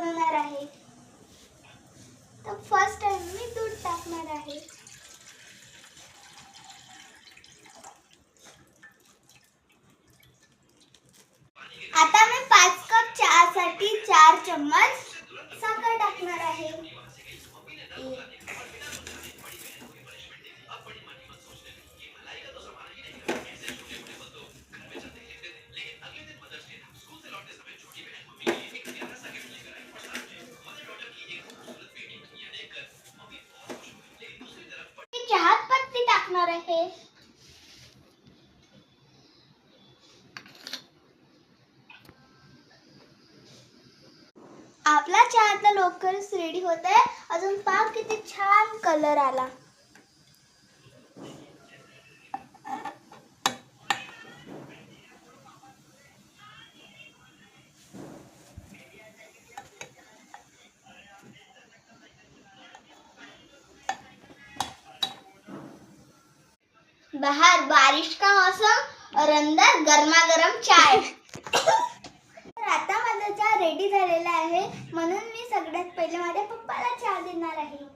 बनवणार आहे. तर फर्स्ट टाइम मी दूध टाकणार आहे. आता मी 5 कप चहासाठी 4 चम्मच साखर टाकणार आहे. चहात पत्ती टाकणार आहे. आपला चहा आता लवकरच रेडी होत आहे. अजून पहा किती छान कलर आला. बाहर बारिश का मौसम और अंदर गरमा गरम चाय. तर आता माझा चहा रेडी झालेला आहे, म्हणून मी सगळ्यात पहिले माझ्या पप्पाला चहा देणार आहे.